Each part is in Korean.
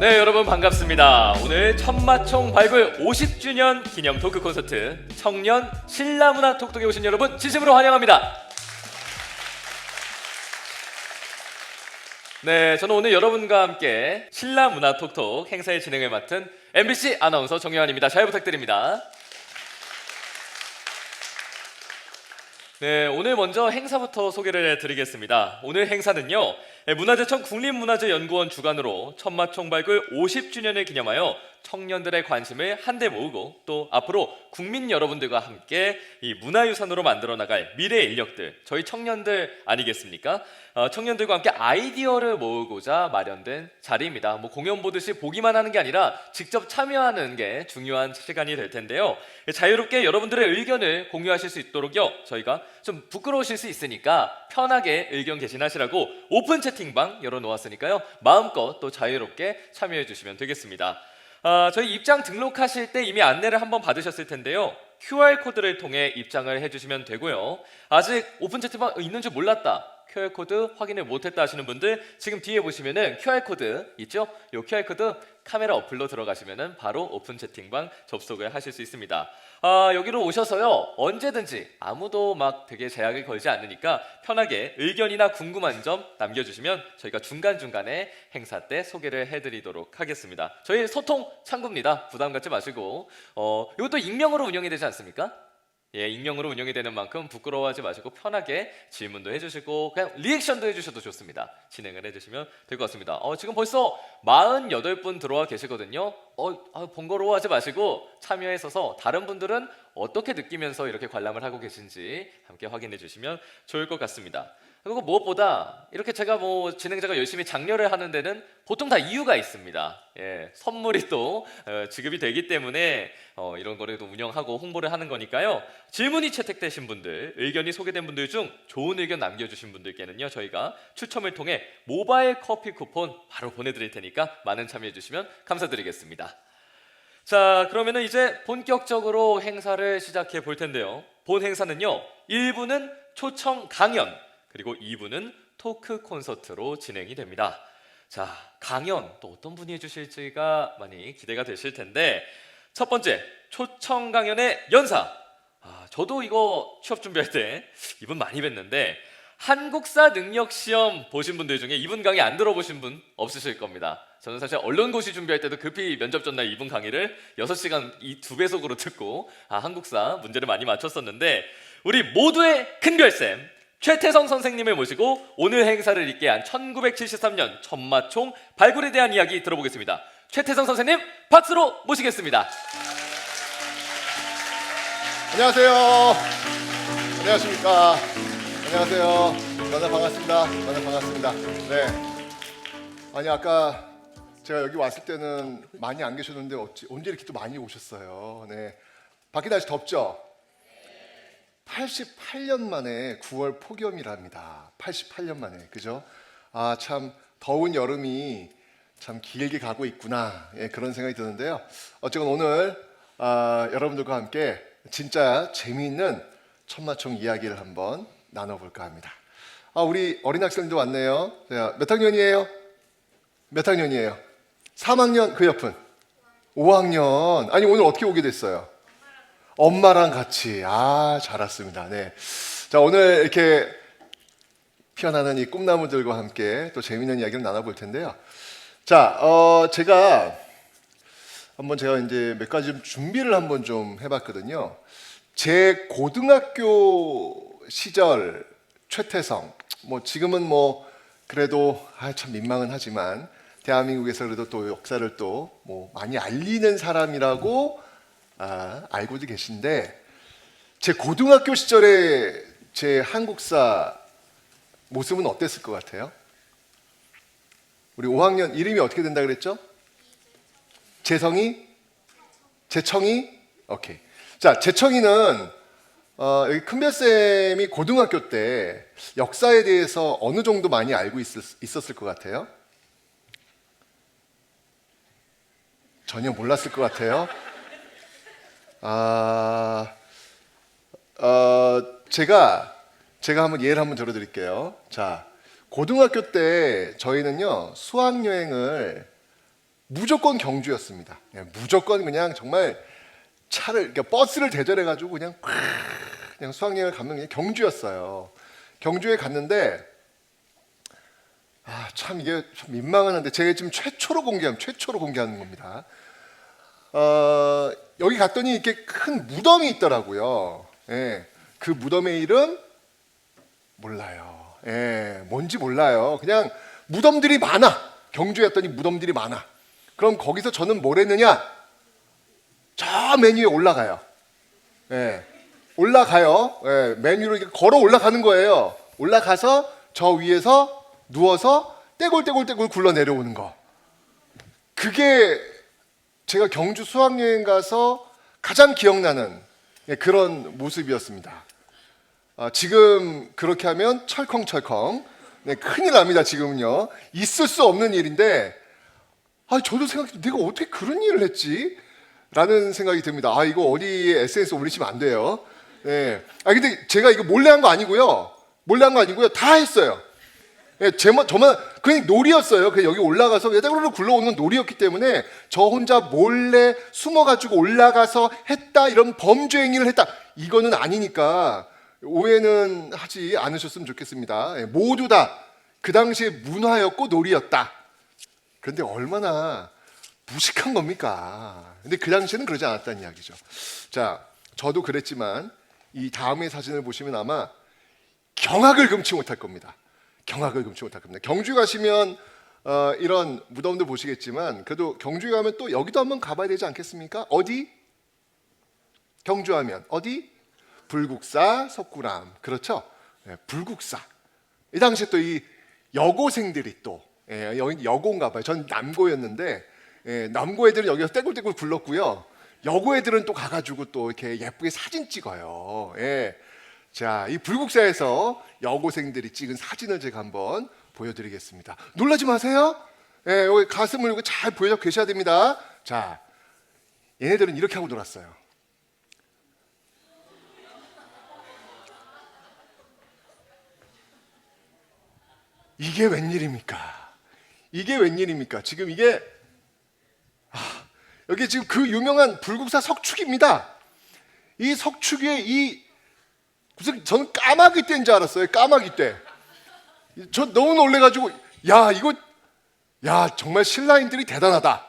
네, 여러분 반갑습니다. 오늘 천마총 발굴 50주년 기념 토크 콘서트 청년 신라문화 톡톡에 오신 여러분 진심으로 환영합니다. 네, 저는 오늘 여러분과 함께 신라문화 톡톡 행사의 진행을 맡은 MBC 아나운서 정여환입니다. 잘 부탁드립니다. 네, 오늘 먼저 행사부터 소개를 해드리겠습니다. 오늘 행사는요, 문화재청 국립문화재연구원 주관으로 천마총 발굴 50주년을 기념하여 청년들의 관심을 한데 모으고 또 앞으로 국민 여러분들과 함께 이 문화유산으로 만들어 나갈 미래 인력들, 저희 청년들 아니겠습니까? 청년들과 함께 아이디어를 모으고자 마련된 자리입니다. 공연 보듯이 보기만 하는 게 아니라 직접 참여하는 게 중요한 시간이 될 텐데요. 자유롭게 여러분들의 의견을 공유하실 수 있도록요, 저희가 좀 부끄러우실 수 있으니까 편하게 의견 개진하시라고 오픈 채팅방 열어놓았으니까요, 마음껏 또 자유롭게 참여해 주시면 되겠습니다. 저희 입장 등록하실 때 이미 안내를 한번 받으셨을 텐데요, QR코드를 통해 입장을 해주시면 되고요. 아직 오픈 채팅방 있는 줄 몰랐다, QR코드 확인을 못했다 하시는 분들, 지금 뒤에 보시면은 QR코드 있죠? 이 QR코드 카메라 어플로 들어가시면은 바로 오픈 채팅방 접속을 하실 수 있습니다. 여기로 오셔서요, 언제든지 아무도 막 되게 제약을 걸지 않으니까 편하게 의견이나 궁금한 점 남겨주시면 저희가 중간중간에 행사 때 소개를 해드리도록 하겠습니다. 저희 소통 창구입니다. 부담 갖지 마시고, 이것도 익명으로 운영이 되지 않습니까? 예, 익명으로 운영이 되는 만큼 부끄러워하지 마시고 편하게 질문도 해주시고 그냥 리액션도 해주셔도 좋습니다. 진행을 해주시면 될 것 같습니다. 지금 벌써 48분 들어와 계시거든요. 번거로워하지 마시고 참여해서 다른 분들은 어떻게 느끼면서 이렇게 관람을 하고 계신지 함께 확인해 주시면 좋을 것 같습니다. 그리고 무엇보다 이렇게 제가 진행자가 열심히 장려를 하는 데는 보통 다 이유가 있습니다. 예, 선물이 또 지급이 되기 때문에 이런 거를 또 운영하고 홍보를 하는 거니까요. 질문이 채택되신 분들, 의견이 소개된 분들 중 좋은 의견 남겨주신 분들께는요, 저희가 추첨을 통해 모바일 커피 쿠폰 바로 보내드릴 테니까 많은 참여해 주시면 감사드리겠습니다. 자, 그러면은 이제 본격적으로 행사를 시작해 볼 텐데요. 본 행사는요, 1부는 초청 강연, 그리고 2부는 토크 콘서트로 진행이 됩니다. 자, 강연 또 어떤 분이 해주실지가 많이 기대가 되실 텐데, 첫 번째 초청 강연의 연사. 저도 이거 취업 준비할 때 이분 많이 뵀는데, 한국사 능력시험 보신 분들 중에 이분 강의 안 들어보신 분 없으실 겁니다. 저는 사실 언론고시 준비할 때도 급히 면접 전날 이분 강의를 6시간 이 2배속으로 듣고 한국사 문제를 많이 맞췄었는데, 우리 모두의 큰별쌤 최태성 선생님을 모시고 오늘 행사를 있게 한 1973년 천마총 발굴에 대한 이야기 들어보겠습니다. 최태성 선생님 박수로 모시겠습니다. 안녕하세요. 안녕하십니까. 안녕하세요. 만나 반갑습니다. 만나 반갑습니다. 네. 아니, 아까 제가 여기 왔을 때는 많이 안 계셨는데 언제 이렇게 또 많이 오셨어요. 네. 밖에 날씨 덥죠? 88년 만에 9월 폭염이랍니다. 88년 만에, 그죠? 참 더운 여름이 참 길게 가고 있구나, 예, 그런 생각이 드는데요. 어쨌건 오늘 여러분들과 함께 진짜 재미있는 천마총 이야기를 한번 나눠볼까 합니다. 우리 어린 학생도 왔네요. 몇 학년이에요? 몇 학년이에요? 3학년 그 옆은? 5학년. 아니, 오늘 어떻게 오게 됐어요? 엄마랑 같이. 잘 왔습니다. 네. 자, 오늘 이렇게 피어나는 이 꿈나무들과 함께 또 재미있는 이야기를 나눠볼 텐데요. 자, 제가 이제 몇 가지 좀 준비를 한번 좀 해봤거든요. 제 고등학교 시절 최태성, 지금은 그래도 참 민망은 하지만 대한민국에서 그래도 또 역사를 또 많이 알리는 사람이라고 알고도 계신데, 제 고등학교 시절에 제 한국사 모습은 어땠을 것 같아요? 우리 5학년 이름이 어떻게 된다 그랬죠? 재성이? 재청이? 오케이. 자, 재청이는 여기 큰별쌤이 고등학교 때 역사에 대해서 어느 정도 많이 알고 있었을 것 같아요? 전혀 몰랐을 것 같아요. 제가 한번 예를 한번 들어드릴게요. 자, 고등학교 때 저희는요 수학여행을 무조건 경주였습니다. 예, 무조건 그냥 정말 차를 그러니까 버스를 대절해 가지고 그냥 수학여행을 가면 그냥 경주였어요. 경주에 갔는데 참 이게 좀 민망은 한데 제가 지금 최초로 공개하는 겁니다. 여기 갔더니 이렇게 큰 무덤이 있더라고요. 예, 그 무덤의 이름 몰라요. 예, 뭔지 몰라요. 그냥 무덤들이 많아. 경주에 갔더니 무덤들이 많아. 그럼 거기서 저는 뭘 했느냐? 저 맨 위에 올라가요. 예, 올라가요. 예, 맨 위로 이렇게 걸어 올라가는 거예요. 올라가서 저 위에서 누워서 떼굴떼굴 굴러 내려오는 거. 그게 제가 경주 수학여행 가서 가장 기억나는 그런 모습이었습니다. 지금 그렇게 하면 철컹철컹 큰일 납니다. 지금은요. 있을 수 없는 일인데 저도 생각해 내가 어떻게 그런 일을 했지? 라는 생각이 듭니다. 이거 어디에 SNS 올리시면 안 돼요. 네. 근데 제가 이거 몰래 한 거 아니고요. 다 했어요. 예, 저만 그냥 놀이였어요. 그냥 여기 올라가서 여자로 굴러오는 건 놀이였기 때문에 저 혼자 몰래 숨어가지고 올라가서 했다 이런 범죄 행위를 했다 이거는 아니니까 오해는 하지 않으셨으면 좋겠습니다. 예, 모두 다 그 당시에 문화였고 놀이였다. 그런데 얼마나 무식한 겁니까? 근데 그 당시에는 그러지 않았다는 이야기죠. 자, 저도 그랬지만 이 다음의 사진을 보시면 아마 경악을 금치 못할 겁니다. 경주 가시면 이런 무덤도 보시겠지만 그래도 경주에 가면 또 여기도 한번 가봐야 되지 않겠습니까? 어디? 경주하면 어디? 불국사, 석굴암. 그렇죠? 네, 불국사. 이 당시에 또 이 여고생들이 또 여기 여고인가 봐요. 전 남고였는데 남고 애들은 여기서 떼굴떼굴 굴렀고요. 여고 애들은 또 가가지고 또 이렇게 예쁘게 사진 찍어요. 자, 이 불국사에서 여고생들이 찍은 사진을 제가 한번 보여드리겠습니다. 놀라지 마세요. 여기 가슴을 이렇게 잘 보여줘 계셔야 됩니다. 자, 얘네들은 이렇게 하고 놀았어요. 이게 웬일입니까? 지금 이게 여기 지금 그 유명한 불국사 석축입니다. 이 석축 위에 무슨 저는 까마귀 떼인 줄 알았어요. 까마귀 떼. 저 너무 놀래가지고 정말 신라인들이 대단하다.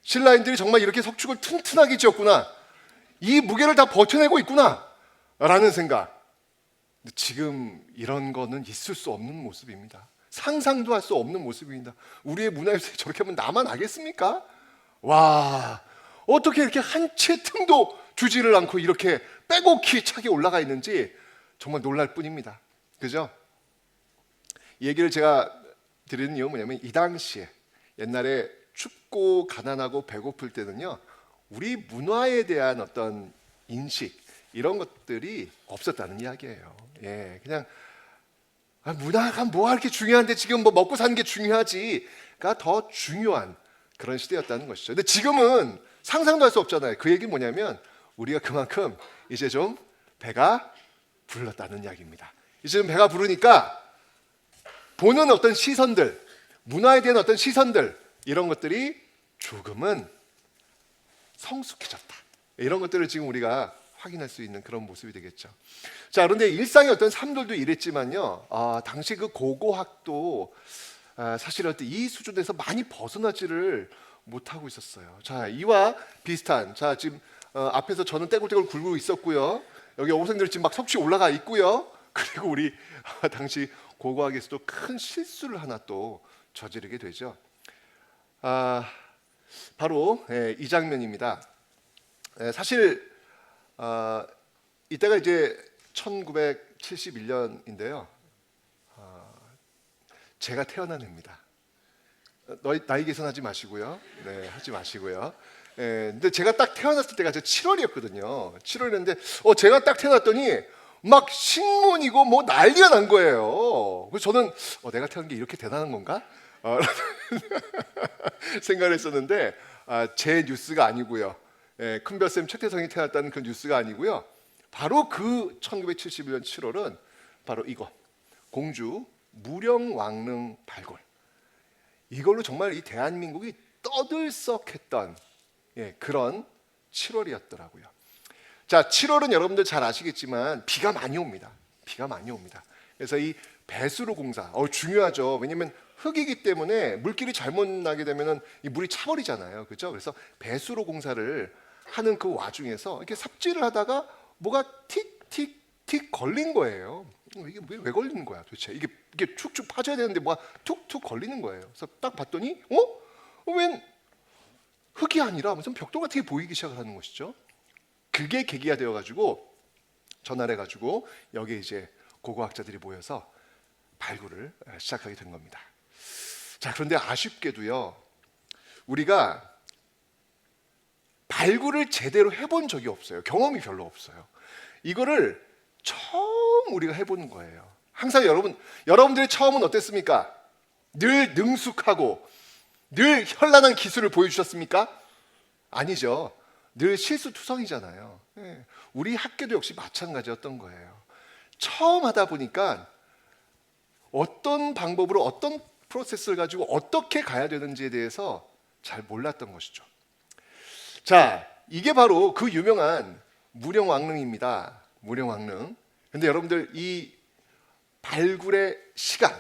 신라인들이 정말 이렇게 석축을 튼튼하게 지었구나. 이 무게를 다 버텨내고 있구나. 라는 생각. 근데 지금 이런 거는 있을 수 없는 모습입니다. 상상도 할 수 없는 모습입니다. 우리의 문화에서 저렇게 하면 나만 알겠습니까? 와, 어떻게 이렇게 한 채 틈도 주지를 않고 이렇게 빼곡히 차게 올라가 있는지 정말 놀랄 뿐입니다. 그죠? 이 얘기를 제가 드리는 이유는 뭐냐면 이 당시에 옛날에 춥고 가난하고 배고플 때는요 우리 문화에 대한 어떤 인식 이런 것들이 없었다는 이야기예요. 그냥 문화가 뭐가 이렇게 중요한데 지금 뭐 먹고 사는 게 중요하지가 더 중요한 그런 시대였다는 것이죠. 근데 지금은 상상도 할 수 없잖아요. 그 얘기는 뭐냐면 우리가 그만큼 이제 좀 배가 불렀다는 이야기입니다. 이제 좀 배가 부르니까 보는 어떤 시선들, 문화에 대한 어떤 시선들 이런 것들이 조금은 성숙해졌다. 이런 것들을 지금 우리가 확인할 수 있는 그런 모습이 되겠죠. 자, 그런데 일상의 어떤 삶들도 이랬지만요. 당시 그 고고학도 사실 어떤 이 수준에서 많이 벗어나지를 못하고 있었어요. 자, 이와 비슷한 지금 앞에서 저는 떼굴떼굴 굴고 있었고요. 여기 여고생들 지금 막 석취 올라가 있고요. 그리고 우리 당시 고고학에서도 큰 실수를 하나 또 저지르게 되죠. 바로 이 장면입니다. 사실 이때가 이제 1971년인데요. 제가 태어난 해입니다. 나이 계산하지 마시고요. 네, 하지 마시고요. 근데 제가 딱 태어났을 때가 7월이었거든요. 7월이었는데 제가 딱 태어났더니 막 신문이고 뭐 난리가 난 거예요. 그래서 저는 내가 태어난 게 이렇게 대단한 건가? 생각을 했었는데 제 뉴스가 아니고요. 큰별쌤 최태성이 태어났다는 그 뉴스가 아니고요. 바로 그 1971년 7월은 바로 이거 공주 무령왕릉 발굴. 이걸로 정말 이 대한민국이 떠들썩했던 그런 7월이었더라고요. 자, 7월은 여러분들 잘 아시겠지만 비가 많이 옵니다. 비가 많이 옵니다. 그래서 이 배수로 공사 중요하죠. 왜냐하면 흙이기 때문에 물길이 잘못 나게 되면은 이 물이 차버리잖아요. 그렇죠? 그래서 배수로 공사를 하는 그 와중에서 이렇게 삽질을 하다가 뭐가 틱틱틱 걸린 거예요. 이게 왜 걸리는 거야 도대체? 이게 축축 파져야 되는데 뭐가 툭툭 걸리는 거예요. 그래서 딱 봤더니 웬 흙이 아니라 무슨 벽돌 같은 게 보이기 시작을 하는 것이죠. 그게 계기가 되어가지고 전화를 해가지고 여기 이제 고고학자들이 모여서 발굴을 시작하게 된 겁니다. 자, 그런데 아쉽게도요, 우리가 발굴을 제대로 해본 적이 없어요. 경험이 별로 없어요. 이거를 처음 우리가 해보는 거예요. 항상 여러분들의 처음은 어땠습니까? 늘 능숙하고 늘 현란한 기술을 보여주셨습니까? 아니죠. 늘 실수투성이잖아요. 우리 학교도 역시 마찬가지였던 거예요. 처음 하다 보니까 어떤 방법으로 어떤 프로세스를 가지고 어떻게 가야 되는지에 대해서 잘 몰랐던 것이죠. 자, 이게 바로 그 유명한 무령왕릉입니다. 무령왕릉. 근데 여러분들 이 발굴의 시간,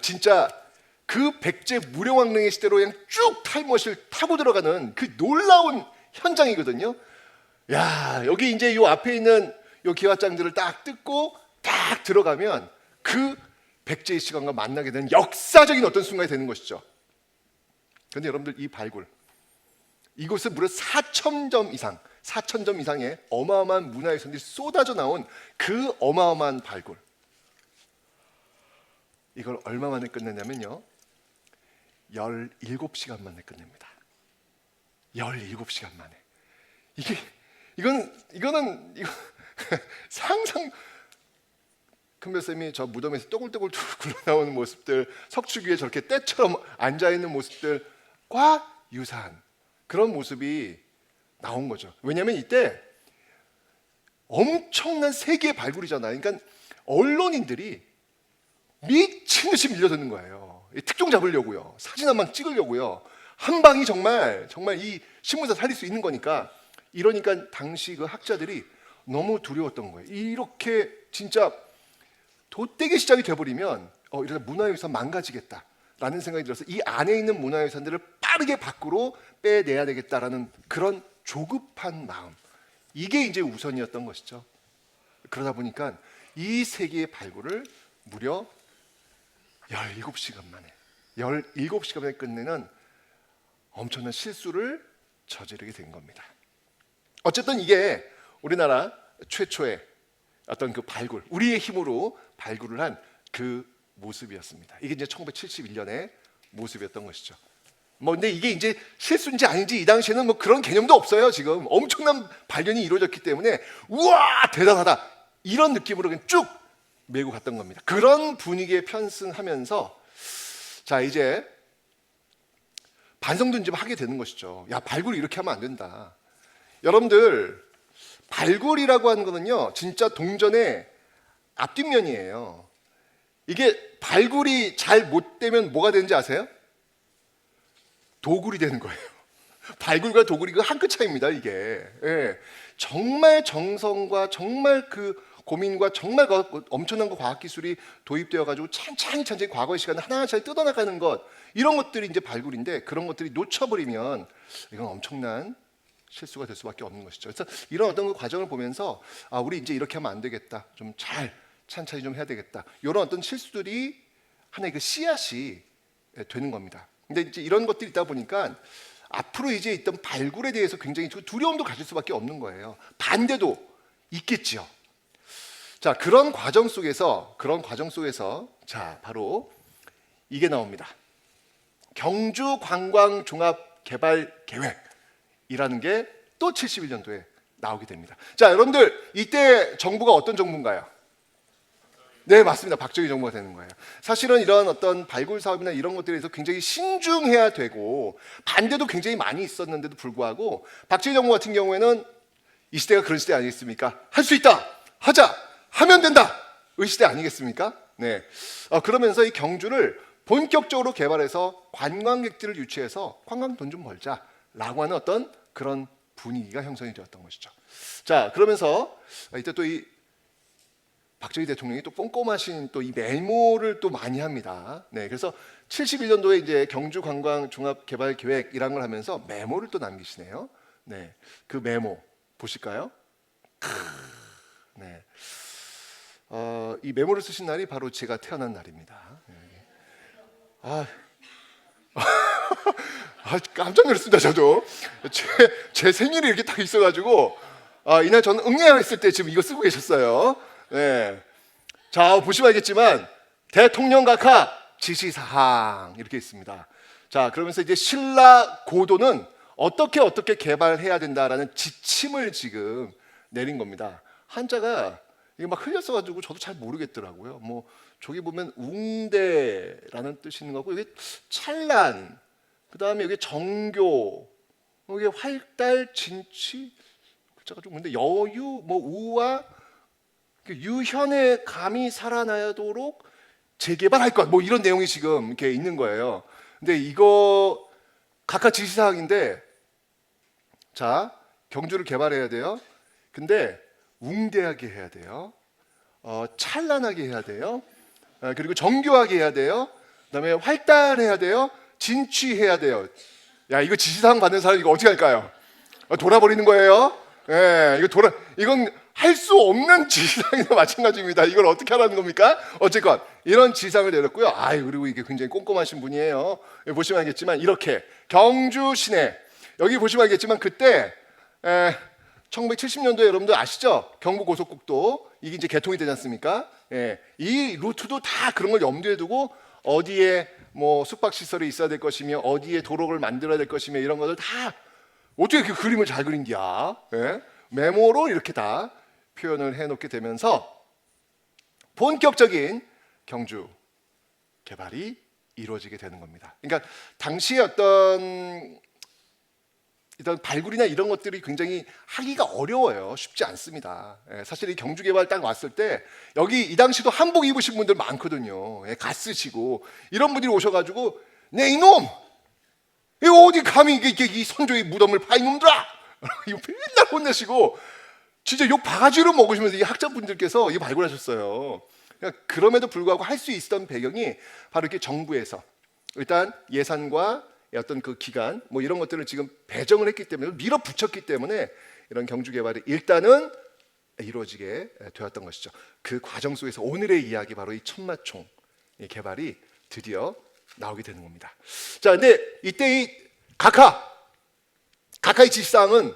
진짜 그 백제 무령왕릉의 시대로 그냥 쭉 타임머신을 타고 들어가는 그 놀라운 현장이거든요. 야, 여기 이제 요 앞에 있는 요 기와장들을 딱 뜯고 딱 들어가면 그 백제의 시간과 만나게 되는 역사적인 어떤 순간이 되는 것이죠. 그런데 여러분들 이 발굴, 이곳은 무려 4,000점 이상의 어마어마한 문화유산들이 쏟아져 나온 그 어마어마한 발굴. 이걸 얼마 만에 끝냈냐면요, 17시간 만에 끝냅니다. 17시간 만에. 이거는 상상. 큰별쌤이 저 무덤에서 또글또글 굴러 나오는 모습들, 석축 위에 저렇게 떼처럼 앉아 있는 모습들과 유사한 그런 모습이 나온 거죠. 왜냐하면 이때 엄청난 세계의 발굴이잖아요. 그러니까 언론인들이 미친 듯이 밀려드는 거예요. 특종 잡으려고요. 사진 한 방 찍으려고요. 한 방이 정말 이 신문사 살릴 수 있는 거니까. 이러니까 당시 그 학자들이 너무 두려웠던 거예요. 이렇게 진짜 도떼기 시작이 돼버리면 이러다 문화유산 망가지겠다라는 생각이 들어서 이 안에 있는 문화유산들을 빠르게 밖으로 빼내야 되겠다라는 그런 조급한 마음, 이게 이제 우선이었던 것이죠. 그러다 보니까 이 세계의 발굴을 무려 17시간 만에 끝내는 엄청난 실수를 저지르게 된 겁니다. 어쨌든 이게 우리나라 최초의 어떤 그 발굴, 우리의 힘으로 발굴을 한 그 모습이었습니다. 이게 이제 1971년의 모습이었던 것이죠. 근데 이게 이제 실수인지 아닌지 이 당시에는 뭐 그런 개념도 없어요. 지금 엄청난 발견이 이루어졌기 때문에 우와 대단하다 이런 느낌으로 그냥 쭉 메고 갔던 겁니다. 그런 분위기에 편승하면서 자, 이제 반성도 좀 하게 되는 것이죠. 야, 발굴이 이렇게 하면 안 된다. 여러분들, 발굴이라고 하는 거는요, 진짜 동전의 앞뒷면이에요. 이게 발굴이 잘 못 되면 뭐가 되는지 아세요? 도굴이 되는 거예요. 발굴과 도굴이 그 한 끗 차이입니다, 이게. 정말 정성과 정말 그 고민과 정말 엄청난 과학 기술이 도입되어 가지고 천천히 과거의 시간을 하나씩 뜯어나가는 것, 이런 것들이 이제 발굴인데, 그런 것들이 놓쳐버리면 이건 엄청난 실수가 될 수밖에 없는 것이죠. 그래서 이런 어떤 그 과정을 보면서 우리 이제 이렇게 하면 안 되겠다, 좀 천천히 좀 해야 되겠다, 이런 어떤 실수들이 하나의 그 씨앗이 되는 겁니다. 근데 이제 이런 것들이 있다 보니까 앞으로 이제 있던 발굴에 대해서 굉장히 두려움도 가질 수밖에 없는 거예요. 반대도 있겠지요. 자, 그런 과정 속에서 자, 바로 이게 나옵니다. 경주 관광 종합 개발 계획이라는 게 또 71년도에 나오게 됩니다. 자, 여러분들, 이때 정부가 어떤 정부인가요? 네, 맞습니다. 박정희 정부가 되는 거예요. 사실은 이런 어떤 발굴 사업이나 이런 것들에 대해서 굉장히 신중해야 되고 반대도 굉장히 많이 있었는데도 불구하고 박정희 정부 같은 경우에는 이 시대가 그런 시대 아니겠습니까? 할 수 있다, 하자, 하면 된다, 의 시대 아니겠습니까? 네. 그러면서 이 경주를 본격적으로 개발해서 관광객들을 유치해서 관광 돈 좀 벌자라고 하는 어떤 그런 분위기가 형성이 되었던 것이죠. 자, 그러면서 이때 또 이 박정희 대통령이 또 꼼꼼하신 또 이 메모를 또 많이 합니다. 네, 그래서 71년도에 이제 경주 관광 종합 개발 계획이라는 걸 하면서 메모를 또 남기시네요. 네, 그 메모 보실까요? 네, 이 메모를 쓰신 날이 바로 제가 태어난 날입니다. 네. 깜짝 놀랐습니다. 저도 제 생일이 이렇게 딱 있어가지고 이날 저는 응애했을 때 지금 이거 쓰고 계셨어요. 네. 자, 보시면 알겠지만 대통령 각하 지시사항 이렇게 있습니다. 자, 그러면서 이제 신라 고도는 어떻게 개발해야 된다라는 지침을 지금 내린 겁니다. 한자가 이게 막 흘렸어가지고 저도 잘 모르겠더라고요. 뭐 저기 보면 웅대라는 뜻이 있는 거고, 여기 찬란, 그 다음에 여기 정교, 여기 활달, 진취, 글자가 좀 근데 여유, 뭐 우와, 유현의 감이 살아나도록 재개발할 것, 뭐 이런 내용이 지금 이렇게 있는 거예요. 근데 이거 각각 지시사항인데, 자, 경주를 개발해야 돼요. 근데 웅대하게 해야 돼요. 찬란하게 해야 돼요. 그리고 정교하게 해야 돼요. 그다음에 활달해야 돼요. 진취해야 돼요. 야, 이거 지시사항 받는 사람 이거 어떻게 할까요? 돌아버리는 거예요. 예, 이건 할 수 없는 지시사항이나 마찬가지입니다. 이걸 어떻게 하라는 겁니까? 어쨌건 이런 지시사항을 내렸고요. 그리고 이게 굉장히 꼼꼼하신 분이에요. 여기 보시면 알겠지만 이렇게 경주 시내, 여기 보시면 알겠지만 그때 1970년도에 여러분들 아시죠? 경부고속국도 이게 이제 개통이 되지 않습니까? 예, 이 루트도 다 그런 걸 염두에 두고 어디에 뭐 숙박시설이 있어야 될 것이며 어디에 도로를 만들어야 될 것이며 이런 것들 다 어떻게 그 그림을 잘 그린디야? 예? 메모로 이렇게 다 표현을 해놓게 되면서 본격적인 경주 개발이 이루어지게 되는 겁니다. 그러니까 당시에 어떤 이런 발굴이나 이런 것들이 굉장히 하기가 어려워요. 쉽지 않습니다. 사실 이 경주 개발 딱 왔을 때 여기 이 당시도 한복 입으신 분들 많거든요. 갓 쓰시고 이런 분들이 오셔가지고 네 이놈! 이거 어디 감히 이 선조의 무덤을 파 이놈들아! 이거 맨날 혼내시고 진짜 욕 바가지로 먹으시면서 이 학자분들께서 이거 발굴하셨어요. 그러니까 그럼에도 불구하고 할 수 있었던 배경이 바로 이렇게 정부에서 일단 예산과 어떤 그 기간 뭐 이런 것들을 지금 배정을 했기 때문에 밀어붙였기 때문에 이런 경주 개발이 일단은 이루어지게 되었던 것이죠. 그 과정 속에서 오늘의 이야기 바로 이 천마총 개발이 드디어 나오게 되는 겁니다. 자, 근데 이때 이 각하의 지시사항은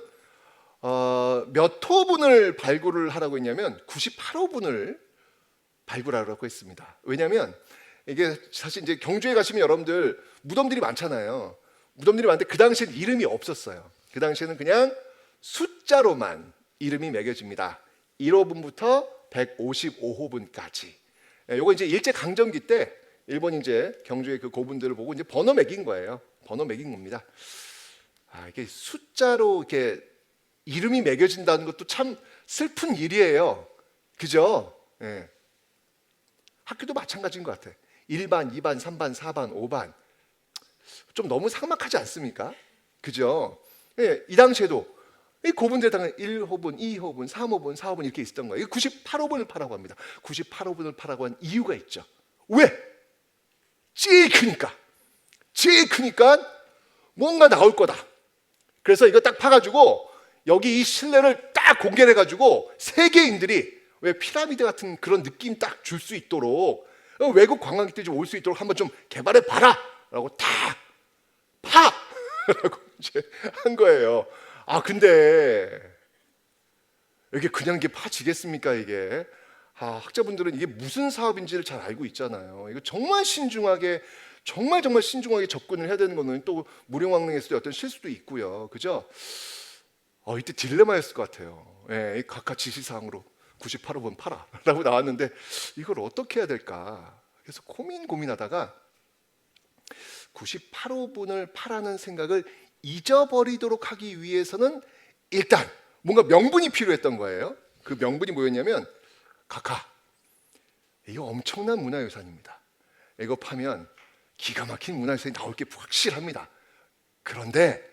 몇 호분을 발굴을 하라고 했냐면 98호분을 발굴하라고 했습니다. 왜냐하면 이게 사실 이제 경주에 가시면 여러분들 무덤들이 많잖아요. 무덤들이 많은데 그 당시에는 이름이 없었어요. 그 당시에는 그냥 숫자로만 이름이 매겨집니다. 1호분부터 155호분까지. 요거 이제 일제 강점기 때 일본이 이제 경주의 그 고분들을 보고 이제 번호 매긴 거예요. 번호 매긴 겁니다. 이게 숫자로 이렇게 이름이 매겨진다는 것도 참 슬픈 일이에요. 그죠? 예. 학교도 마찬가지인 것 같아. 1반, 2반, 3반, 4반, 5반. 좀 너무 삭막하지 않습니까? 그죠? 예, 이 당시에도 이 고분들에다가 1호분, 2호분, 3호분, 4호분 이렇게 있었던 거예요. 98호분을 파라고 합니다. 98호분을 파라고 한 이유가 있죠. 왜? 제일 크니까 뭔가 나올 거다. 그래서 이거 딱 파가지고 여기 이 실내를 딱 공개를 해가지고 세계인들이 왜 피라미드 같은 그런 느낌 딱 줄 수 있도록 외국 관광객들이 좀 올 수 있도록 한번 좀 개발해 봐라 라고 다 파! 라고 이제 한 거예요. 근데 이게 그냥 이게 파지겠습니까 이게? 학자분들은 이게 무슨 사업인지를 잘 알고 있잖아요. 이거 정말 신중하게 정말 신중하게 접근을 해야 되는 거는 또 무령왕릉에서도 어떤 실수도 있고요. 그죠? 이때 딜레마였을 것 같아요. 예, 각각 지시사항으로 98호분 팔아 라고 나왔는데 이걸 어떻게 해야 될까? 그래서 고민하다가 98호분을 파라는 생각을 잊어버리도록 하기 위해서는 일단 뭔가 명분이 필요했던 거예요. 그 명분이 뭐였냐면 각하, 이거 엄청난 문화유산입니다. 이거 파면 기가 막힌 문화유산이 나올 게 확실합니다. 그런데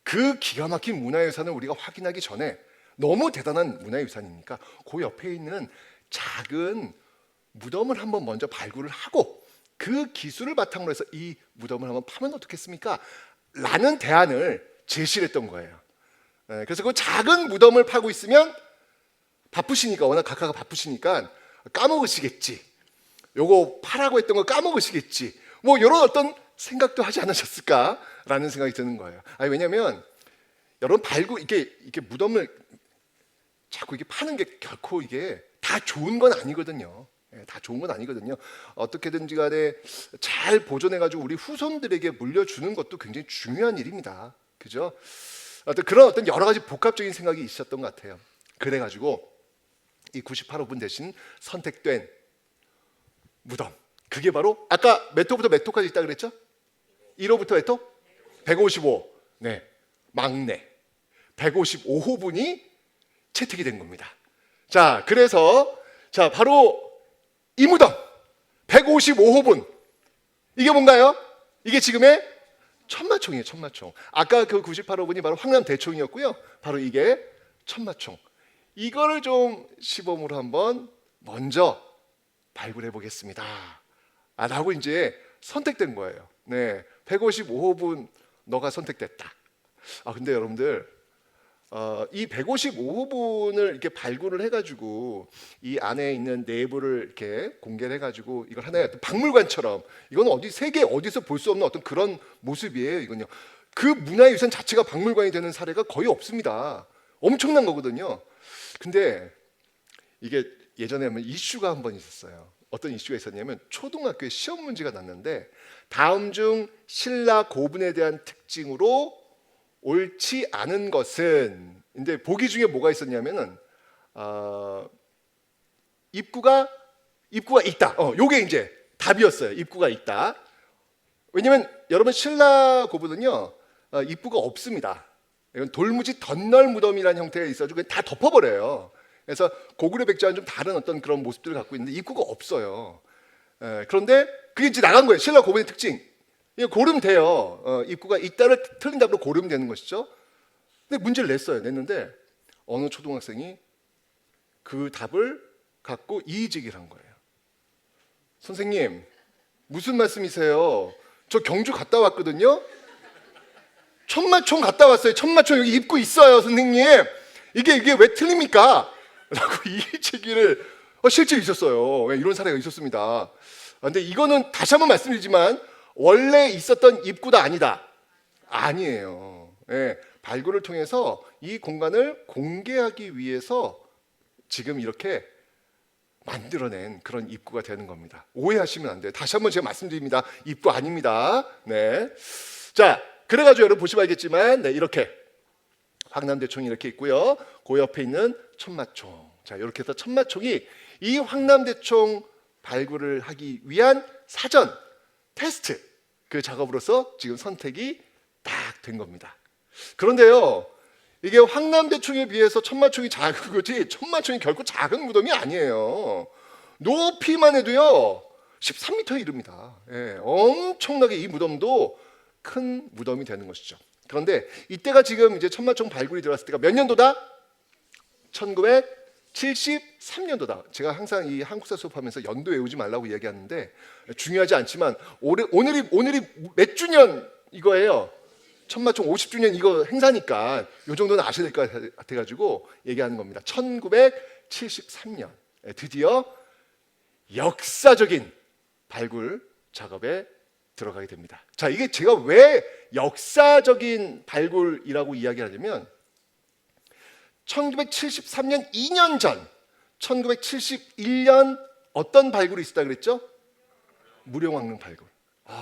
그 기가 막힌 문화유산을 우리가 확인하기 전에 너무 대단한 문화유산이니까 그 옆에 있는 작은 무덤을 한번 먼저 발굴을 하고 그 기술을 바탕으로 해서 이 무덤을 한번 파면 어떻겠습니까? 라는 대안을 제시를 했던 거예요. 그래서 그 작은 무덤을 파고 있으면 바쁘시니까, 워낙 각하가 바쁘시니까 까먹으시겠지. 요거 파라고 했던 거 까먹으시겠지. 뭐 이런 어떤 생각도 하지 않으셨을까라는 생각이 드는 거예요. 아니, 왜냐하면 여러분 이게 무덤을 자꾸 이게 파는 게 결코 이게 다 좋은 건 아니거든요. 다 좋은 건 아니거든요. 어떻게든지 간에 잘 보존해가지고 우리 후손들에게 물려주는 것도 굉장히 중요한 일입니다. 그죠? 그런 어떤 여러 가지 복합적인 생각이 있었던 것 같아요. 그래가지고 이 98호분 대신 선택된 무덤, 그게 바로 아까 몇 호부터 몇 호까지 있다 그랬죠? 1호부터 몇 호? 155. 네, 막내 155호분이 채택이 된 겁니다. 자, 그래서 바로 이 무덤 155호분, 이게 뭔가요? 이게 지금의 천마총이에요. 천마총. 아까 그 98호분이 바로 황남대총이었고요. 바로 이게 천마총. 이거를 좀 시범으로 한번 먼저 발굴해 보겠습니다. 라고 이제 선택된 거예요. 네, 155호분 너가 선택됐다. 근데 여러분들 이 155호분을 이렇게 발굴을 해가지고 이 안에 있는 내부를 이렇게 공개를 해가지고 이걸 하나의 어떤 박물관처럼, 이건 세계 어디서 볼 수 없는 어떤 그런 모습이에요. 이건요. 그 문화유산 자체가 박물관이 되는 사례가 거의 없습니다. 엄청난 거거든요. 근데 이게 예전에 이슈가 한 번 있었어요. 어떤 이슈가 있었냐면 초등학교에 시험 문제가 났는데 다음 중 신라 고분에 대한 특징으로 옳지 않은 것은, 근데 보기 중에 뭐가 있었냐면은 입구가 있다. 요게 이제 답이었어요. 입구가 있다. 왜냐면 여러분 신라 고분은요 입구가 없습니다. 이건 돌무지 덧널 무덤이라는 형태가 있어가지고 다 덮어버려요. 그래서 고구려 백제와는 좀 다른 어떤 그런 모습들을 갖고 있는데 입구가 없어요. 그런데 그게 이제 나간 거예요. 신라 고분의 특징. 이거 고르면 돼요. 입구가 있다를 틀린 답으로 고르면 되는 것이죠. 근데 문제를 냈는데 어느 초등학생이 그 답을 갖고 이의제기를 한 거예요. 선생님, 무슨 말씀이세요? 저 경주 갔다 왔거든요. 천마총 갔다 왔어요. 천마총 여기 입구 있어요, 선생님. 이게 왜 틀립니까? 라고 이의제기를 실제 있었어요. 이런 사례가 있었습니다. 근데 이거는 다시 한번 말씀드리지만 원래 있었던 입구도 아니에요. 발굴을 통해서 이 공간을 공개하기 위해서 지금 이렇게 만들어낸 그런 입구가 되는 겁니다. 오해하시면 안 돼요. 다시 한번 제가 말씀드립니다. 입구 아닙니다. 네. 자, 그래가지고 여러분 보시면 알겠지만, 네, 이렇게 황남대총이 이렇게 있고요. 그 옆에 있는 천마총. 자, 이렇게 해서 천마총이 이 황남대총 발굴을 하기 위한 사전 테스트, 그 작업으로서 지금 선택이 딱 된 겁니다. 그런데요, 이게 황남대총에 비해서 천마총이 작은 거지 천마총이 결코 작은 무덤이 아니에요. 높이만 해도요 13m에 이릅니다. 엄청나게 이 무덤도 큰 무덤이 되는 것이죠. 그런데 이때가 지금 이제 천마총 발굴이 들어갔을 때가 몇 년도다? 1973년도다. 제가 항상 이 한국사 수업하면서 연도 외우지 말라고 이야기하는데 중요하지 않지만 오늘이 몇 주년 이거예요. 천마총 50주년 이거 행사니까 이 정도는 아셔야 될 것 같아가지고 얘기하는 겁니다. 1973년 드디어 역사적인 발굴 작업에 들어가게 됩니다. 자, 이게 제가 왜 역사적인 발굴이라고 이야기하냐면 1973년 2년 전 1971년 어떤 발굴이 있었다 그랬죠? 무령왕릉 발굴.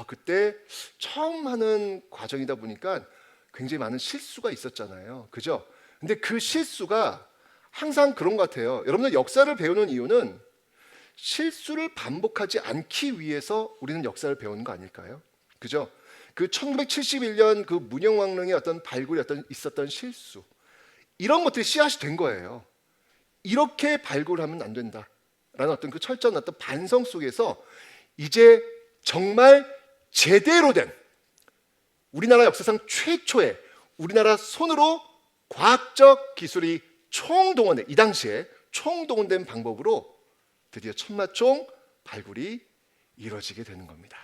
그때 처음 하는 과정이다 보니까 굉장히 많은 실수가 있었잖아요. 그죠? 근데 그 실수가 항상 그런 것 같아요. 여러분들 역사를 배우는 이유는 실수를 반복하지 않기 위해서 우리는 역사를 배우는 거 아닐까요? 그죠? 그 1971년 그 문영왕릉의 어떤 발굴이 있었던 실수, 이런 것들이 씨앗이 된 거예요. 이렇게 발굴하면 안 된다라는 어떤 그 철저한 어떤 반성 속에서 이제 정말 제대로 된 우리나라 역사상 최초의 우리나라 손으로 과학적 기술이 총동원된 이 당시에 총동원된 방법으로 드디어 천마총 발굴이 이루어지게 되는 겁니다.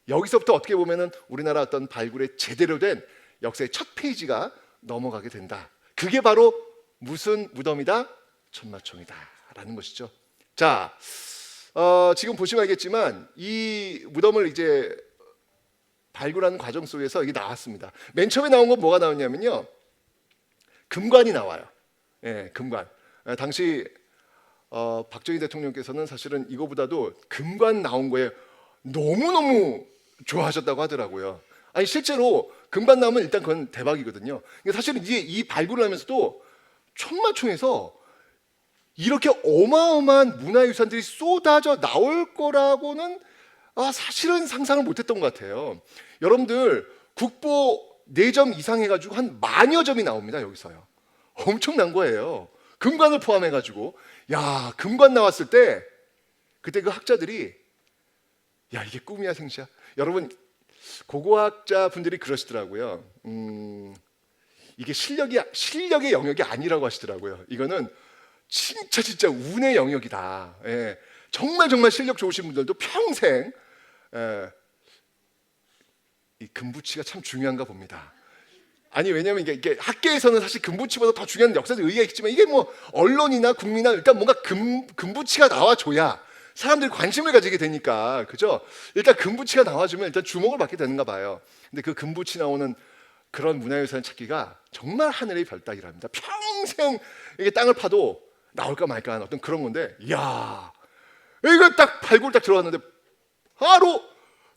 여기서부터 어떻게 보면은 우리나라 어떤 발굴의 제대로 된 역사의 첫 페이지가 넘어가게 된다. 그게 바로 무슨 무덤이다? 천마총이다라는 것이죠. 자, 지금 보시면 알겠지만 이 무덤을 이제 발굴하는 과정 속에서 이게 나왔습니다. 맨 처음에 나온 건 뭐가 나왔냐면요, 금관이 나와요. 예, 금관. 당시 박정희 대통령께서는 사실은 이거보다도 금관 나온 거에 너무너무 좋아하셨다고 하더라고요. 아니 실제로 금관 나오면 일단 그건 대박이거든요. 그러니까 사실은 이 발굴을 하면서도 천마총에서 이렇게 어마어마한 문화유산들이 쏟아져 나올 거라고는 사실은 상상을 못했던 것 같아요. 여러분들 국보 4점 이상 해가지고 한 10,000여 점이 나옵니다. 여기서요. 엄청난 거예요. 금관을 포함해가지고. 야, 금관 나왔을 때 그때 그 학자들이 야, 이게 꿈이야 생시야. 여러분 고고학자 분들이 그러시더라고요. 이게 실력의 영역이 아니라고 하시더라고요. 이거는 진짜 운의 영역이다. 예. 정말 실력 좋으신 분들도 평생 이 금부치가 참 중요한가 봅니다. 아니 왜냐하면 이게 학계에서는 사실 금부치보다 더 중요한 역사적 의의가 있지만 이게 뭐 언론이나 국민이나 일단 뭔가 금부치가 나와줘야 사람들이 관심을 가지게 되니까, 그죠? 일단 금부치가 나와주면 일단 주목을 받게 되는가 봐요. 근데 그 금부치 나오는 그런 문화유산 찾기가 정말 하늘의 별따기랍니다. 평생 이게 땅을 파도 나올까 말까 하는 어떤 그런 건데, 이야, 이거 딱 발굴 딱 들어갔는데 바로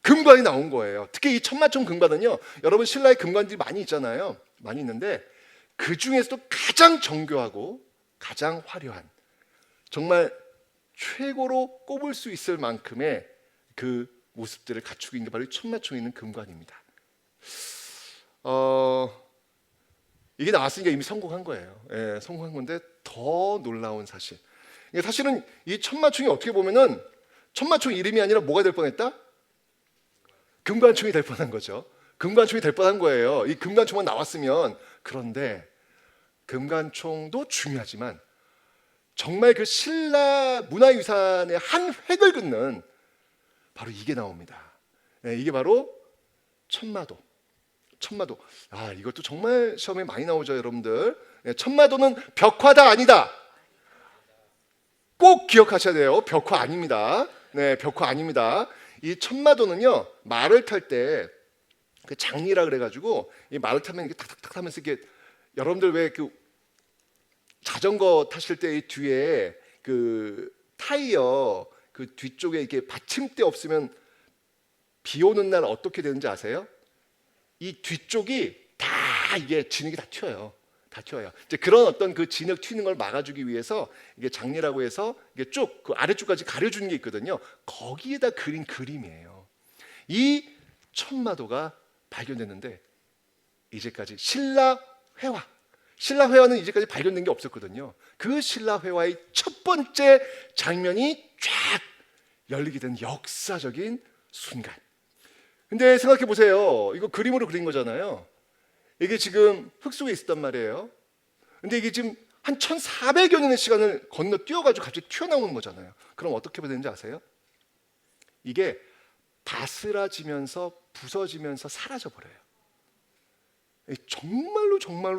금관이 나온 거예요. 특히 이 천마총 금관은요, 여러분 신라의 금관들이 많이 있잖아요. 많이 있는데 그 중에서도 가장 정교하고 가장 화려한, 정말 최고로 꼽을 수 있을 만큼의 그 모습들을 갖추고 있는 게 바로 이 천마총에 있는 금관입니다. 이게 나왔으니까 이미 성공한 거예요. 예, 성공한 건데 더 놀라운 사실. 사실은 이 천마총이 어떻게 보면은 천마총 이름이 아니라 뭐가 될 뻔했다? 금관총이 될 뻔한 거죠. 금관총이 될 뻔한 거예요. 이 금관총만 나왔으면. 그런데 금관총도 중요하지만 정말 그 신라 문화유산의 한 획을 긋는 바로 이게 나옵니다. 네, 이게 바로 천마도. 천마도. 이것도 정말 시험에 많이 나오죠, 여러분들. 네, 천마도는 벽화다 아니다. 꼭 기억하셔야 돼요. 벽화 아닙니다. 네, 벽화 아닙니다. 이 천마도는요, 말을 탈 때 그 장리라 그래가지고 이 말을 타면 이렇게 탁탁탁 하면서 이게, 여러분들 왜 그 자전거 타실 때 이 뒤에 그 타이어 그 뒤쪽에 이렇게 받침대 없으면 비 오는 날 어떻게 되는지 아세요? 이 뒤쪽이 다 이게 진흙이 다 튀어요. 다 튀어요. 이제 그런 어떤 그 진흙 튀는 걸 막아주기 위해서 이게 장리라고 해서 이게 쭉 그 아래쪽까지 가려주는 게 있거든요. 거기에다 그린 그림이에요. 이 천마도가 발견됐는데 이제까지 신라회화는 이제까지 발견된 게 없었거든요. 그 신라회화의 첫 번째 장면이 쫙 열리게 된 역사적인 순간. 근데 생각해 보세요. 이거 그림으로 그린 거잖아요. 이게 지금 흙 속에 있었단 말이에요. 근데 이게 지금 한 1400여 년의 시간을 건너뛰어가지고 갑자기 튀어나오는 거잖아요. 그럼 어떻게 되는지 아세요? 이게 바스라지면서 부서지면서 사라져버려요.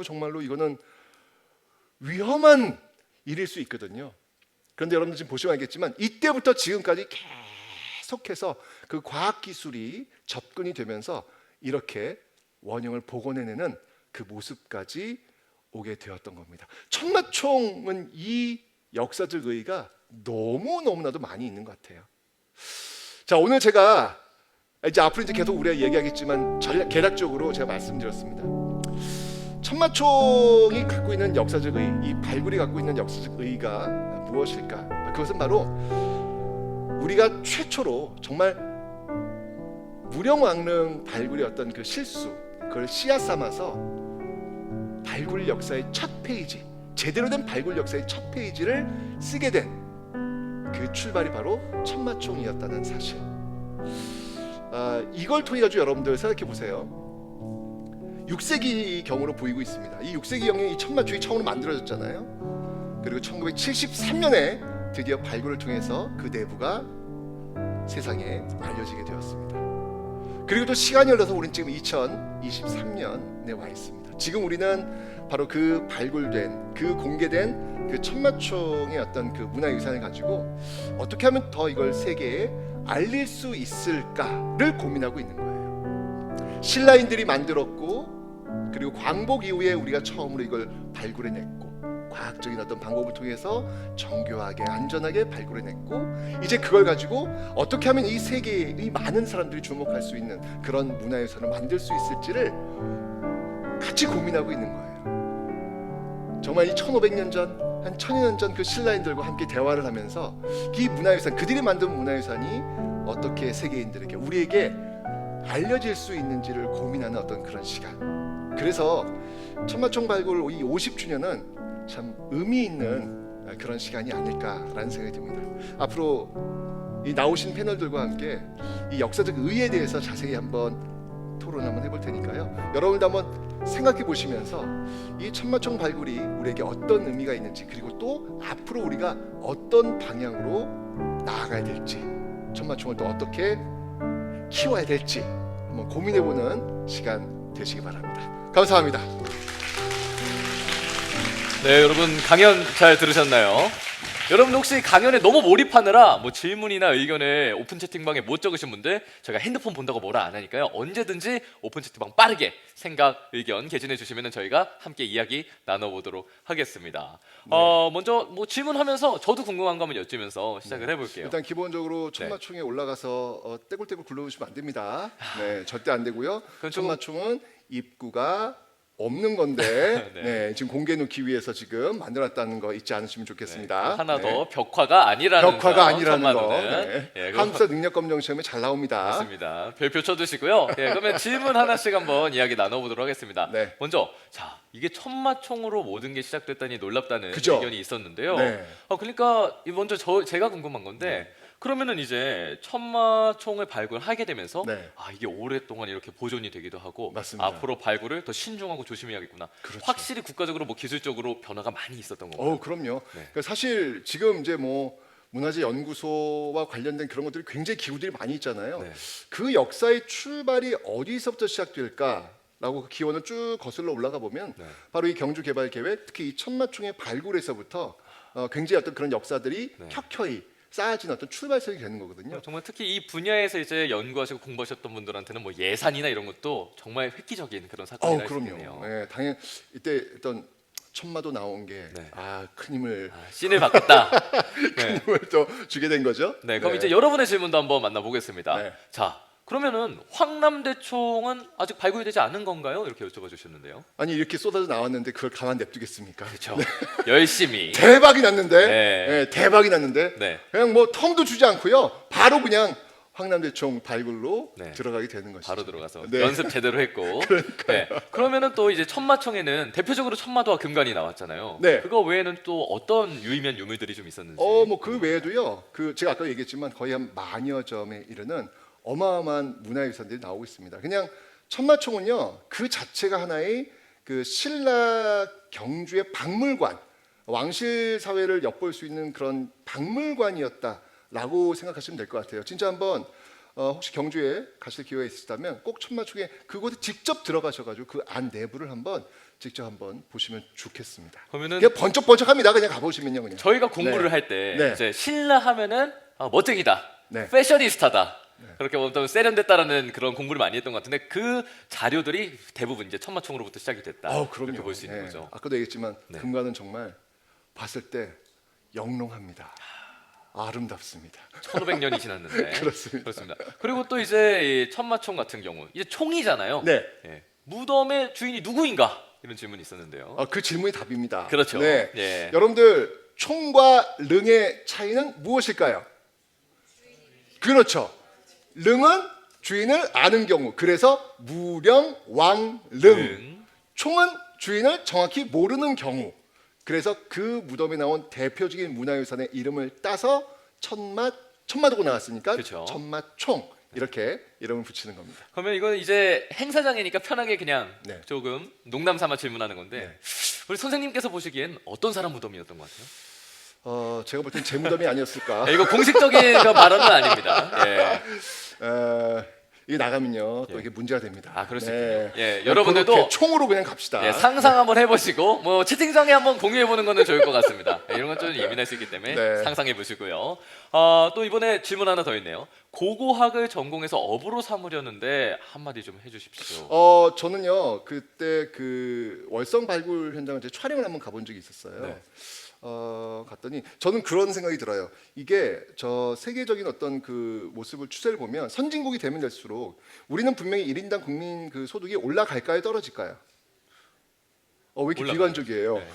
정말로 이거는 위험한 일일 수 있거든요. 그런데 여러분들 지금 보시면 알겠지만 이때부터 지금까지 계속해서 그 과학기술이 접근이 되면서 이렇게 원형을 복원해내는 그 모습까지 오게 되었던 겁니다. 천마총은 이 역사적 의의가 너무나도 많이 있는 것 같아요. 자, 오늘 제가 이제 앞으로 이제 계속 우리가 얘기하겠지만 개략적으로 제가 말씀드렸습니다. 천마총이 갖고 있는 역사적 의의, 이 발굴이 갖고 있는 역사적 의의가 무엇일까? 그것은 바로 우리가 최초로 정말 무령왕릉 발굴의 어떤 그 실수, 그걸 씨앗 삼아서 발굴 역사의 첫 페이지, 제대로 된 발굴 역사의 첫 페이지를 쓰게 된 그 출발이 바로 천마총이었다는 사실. 이걸 통해 가지고 여러분들 생각해 보세요. 6세기 경으로 보이고 있습니다. 이 6세기 경에 이 천마총이 처음으로 만들어졌잖아요. 그리고 1973년에 드디어 발굴을 통해서 그 내부가 세상에 알려지게 되었습니다. 그리고 또 시간이 흘러서 우리는 지금 2023년에 와 있습니다. 지금 우리는 바로 그 발굴된, 그 공개된 그 천마총의 어떤 그 문화유산을 가지고 어떻게 하면 더 이걸 세계에 알릴 수 있을까를 고민하고 있는 거예요. 신라인들이 만들었고, 그리고 광복 이후에 우리가 처음으로 이걸 발굴해냈고, 과학적인 어떤 방법을 통해서 정교하게 안전하게 발굴해냈고, 이제 그걸 가지고 어떻게 하면 이 세계의 많은 사람들이 주목할 수 있는 그런 문화유산을 만들 수 있을지를 같이 고민하고 있는 거예요. 정말 이 1500년 전, 한 1000년 전 그 신라인들과 함께 대화를 하면서 이 문화유산, 그들이 만든 문화유산이 어떻게 세계인들에게, 우리에게 알려질 수 있는지를 고민하는 어떤 그런 시간. 그래서 천마총 발굴 이 50주년은 참 의미 있는 그런 시간이 아닐까라는 생각이 듭니다. 앞으로 이 나오신 패널들과 함께 이 역사적 의의에 대해서 자세히 한번 토론 한번 해볼 테니까요. 여러분도 한번 생각해 보시면서 이 천마총 발굴이 우리에게 어떤 의미가 있는지, 그리고 또 앞으로 우리가 어떤 방향으로 나아가야 될지, 천마총을 또 어떻게 키워야 될지 한번 고민해보는 시간 되시기 바랍니다. 감사합니다. 네, 여러분 강연 잘 들으셨나요? 여러분 혹시 강연에 너무 몰입하느라 뭐 질문이나 의견을 오픈 채팅방에 못 적으신 분들, 저희가 핸드폰 본다고 뭐라 안 하니까요. 언제든지 오픈 채팅방 빠르게 생각, 의견 개진해 주시면 저희가 함께 이야기 나눠보도록 하겠습니다. 먼저 뭐 질문하면서 저도 궁금한 거 한번 여쭈면서 시작을 해볼게요. 일단 기본적으로 천마총에 올라가서 떼굴떼굴 굴러오시면 안 됩니다. 네, 절대 안 되고요. 천마총은 입구가 없는 건데 네. 네, 지금 공개 놓기 위해서 지금 만들었다는 거 잊지 않으시면 좋겠습니다. 네, 하나 더 네. 벽화가 아니라는 벽화가 아니라는 거. 천만원은. 네. 예, 그거 한국사 능력검정 시험에 잘 나옵니다. 맞습니다. 별표 쳐주시고요. 예, 그러면 질문 하나씩 한번 이야기 나눠보도록 하겠습니다. 네. 먼저 자, 이게 천마총으로 모든 게 시작됐다니 놀랍다는 그죠? 의견이 있었는데요. 네. 그러니까 먼저 제가 궁금한 건데, 그러면은 이제 천마총을 발굴하게 되면서 네. 이게 오랫동안 이렇게 보존이 되기도 하고, 맞습니다. 앞으로 발굴을 더 신중하고 조심해야겠구나. 그렇죠. 확실히 국가적으로 뭐 기술적으로 변화가 많이 있었던 건가요? 그럼요. 네. 그러니까 사실 지금 이제 뭐 문화재 연구소와 관련된 그런 것들이 굉장히 기구들이 많이 있잖아요. 네. 그 역사의 출발이 어디서부터 시작될까라고 그 기원을 쭉 거슬러 올라가 보면 네. 바로 이 경주 개발 계획, 특히 이 천마총의 발굴에서부터 굉장히 어떤 그런 역사들이 네. 켜켜이 쌓아진 어떤 출발선이 되는 거거든요. 정말 특히 이 분야에서 이제 연구하시고 공부하셨던 분들한테는 뭐 예산이나 이런 것도 정말 획기적인 그런 사건이라 할 수 있네요. 그럼요. 네, 당연 이때 어떤 천마도 나온 게 네. 큰 힘을 씬을 바꿨다. 네. 힘을 또 주게 된 거죠. 네, 그럼 이제 여러분의 질문도 한번 만나보겠습니다. 네. 자, 그러면은 황남대총은 아직 발굴이 되지 않은 건가요? 이렇게 여쭤봐 주셨는데요. 아니 이렇게 쏟아져 나왔는데 그걸 가만 냅두겠습니까? 그렇죠. 열심히. 대박이 났는데, 네. 대박이 났는데, 네. 그냥 뭐 텀도 주지 않고요, 바로 그냥 황남대총 발굴로 네. 들어가게 되는 것이죠. 바로 들어가서 네. 연습 제대로 했고. 네. 그러면은 또 이제 천마총에는 대표적으로 천마도와 금관이 나왔잖아요. 네. 그거 외에는 또 어떤 유의미한 유물들이 좀 있었는지. 뭐 그 외에도요, 그 제가 아까 얘기했지만 거의 한 만여 점에 이르는 어마어마한 문화유산들이 나오고 있습니다. 그냥 천마총은요, 그 자체가 하나의 그 신라 경주의 박물관, 왕실 사회를 엿볼 수 있는 그런 박물관이었다라고 생각하시면 될 것 같아요. 진짜 한번 혹시 경주에 가실 기회가 있으시다면 꼭 천마총에 그곳에 직접 들어가셔가지고 그 안 내부를 한번 직접 한번 보시면 좋겠습니다. 그러면은 그냥 번쩍번쩍합니다. 그냥 가보시면요, 그냥. 저희가 공부를 네. 할 때 네. 이제 신라 하면은 멋쟁이다, 네. 패셔니스타다. 그렇게 보면 세련됐다라는 그런 공부를 많이 했던 것 같은데, 그 자료들이 대부분 이제 천마총으로부터 시작이 됐다. 그럼요. 이렇게 볼 수 있는 네. 거죠. 아까도 얘기했지만 네. 금관은 정말 봤을 때 영롱합니다. 아름답습니다. 1500년이 지났는데. 그렇습니다. 그리고 또 이제 이 천마총 같은 경우 이제 총이잖아요. 네. 예. 무덤의 주인이 누구인가? 이런 질문이 있었는데요. 그 질문이 답입니다. 그렇죠. 네. 예. 여러분들 총과 릉의 차이는 무엇일까요? 그렇죠. 릉은 주인을 아는 경우, 그래서 무령왕릉. 총은 주인을 정확히 모르는 경우, 그래서 그 무덤에 나온 대표적인 문화유산의 이름을 따서 천마도가 나왔으니까 그렇죠. 천마총 이렇게 이름을 붙이는 겁니다. 그러면 이건 이제 행사장이니까 편하게 그냥 네. 조금 농담 삼아 질문하는 건데 네. 우리 선생님께서 보시기엔 어떤 사람 무덤이었던 것 같아요? 제가 볼 땐 제 무덤이 아니었을까. 이거 공식적인 그 발언은 아닙니다. 예. 이게 나가면요 또 예. 이게 문제가 됩니다. 아, 그럴 수 있군요. 예, 그렇게 여러분들도 총으로 그냥 갑시다. 예, 상상 한번 해보시고 뭐 채팅창에 한번 공유해보는 거는 좋을 것 같습니다. 예, 이런 건 좀 예민할 수 있기 때문에 네. 상상해보시고요. 또 이번에 질문 하나 더 있네요. 고고학을 전공해서 업으로 삼으려는데 한마디 좀 해주십시오. 저는요 그때 그 월성 발굴 현장을 이제 촬영을 한번 가본 적이 있었어요. 네. 갔더니 저는 그런 생각이 들어요. 이게 저 세계적인 어떤 그 모습을 추세를 보면 선진국이 되면 될수록 우리는 분명히 1인당 국민 그 소득이 올라갈까요, 떨어질까요? 왜 이렇게 올라가요. 비관적이에요? 네.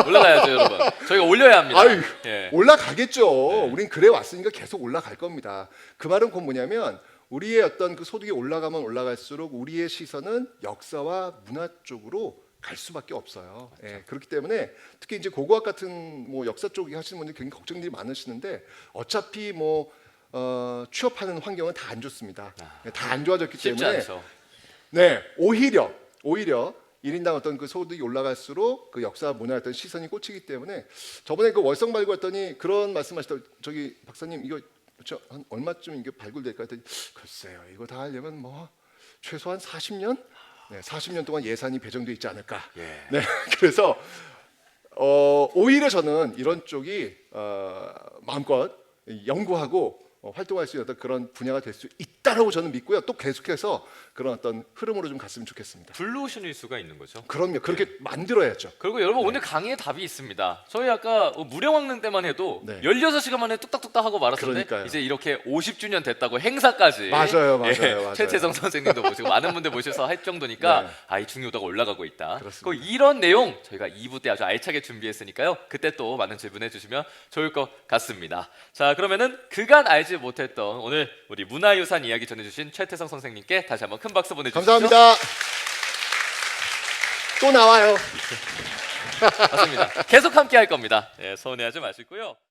올라가야죠, 여러분. 저희가 올려야 합니다. 아유, 예. 올라가겠죠. 우린 그래 왔으니까 계속 올라갈 겁니다. 그 말은 곧 뭐냐면 우리의 어떤 그 소득이 올라가면 올라갈수록 우리의 시선은 역사와 문화 쪽으로 갈 수밖에 없어요. 예, 그렇기 때문에 특히 이제 고고학 같은 뭐 역사 쪽에 하시는 분들 굉장히 걱정들이 많으시는데 어차피 뭐 취업하는 환경은 다 안 좋습니다. 다 안 좋아졌기 쉽지 때문에 않죠. 네, 오히려 1인당 어떤 그 소득이 올라갈수록 그 역사 문화의 어떤 시선이 꽂히기 때문에 저번에 그 월성 발굴했더니 그런 말씀하시더라고요. 저기 박사님 이거 한 얼마쯤 이게 발굴될까 했더니 글쎄요 이거 다 하려면 뭐 최소한 40년? 네, 40년 동안 예산이 배정돼 있지 않을까. 예. 네, 그래서 오히려 저는 이런 쪽이 마음껏 연구하고 활동할 수 있는 어떤 그런 분야가 될 수 있다라고 저는 믿고요. 또 계속해서 그런 어떤 흐름으로 좀 갔으면 좋겠습니다. 블루오션일 수가 있는 거죠. 그럼요. 그렇게 만들어야죠. 그리고 여러분 오늘 강의에 답이 있습니다. 저희 아까 무령왕릉 때만 해도 네. 16시간 만에 뚝딱뚝딱 하고 말았었는데 그러니까요. 이제 이렇게 50주년 됐다고 행사까지 맞아요. 최태성 선생님도 모시고 많은 분들 모셔서 할 정도니까 네. 이 중요도가 올라가고 있다. 그렇습니다. 그 이런 내용 저희가 2부 때 아주 알차게 준비했으니까요. 그때 또 많은 질문해 주시면 좋을 것 같습니다. 자, 그러면은 그간 알지 못했던 오늘 우리 문화유산 이야기 전해주신 최태성 선생님께 다시 한번 큰 박수 보내주시죠. 감사합니다. 또 나와요. 맞습니다. 계속 함께 할 겁니다. 예, 서운해하지 마시고요.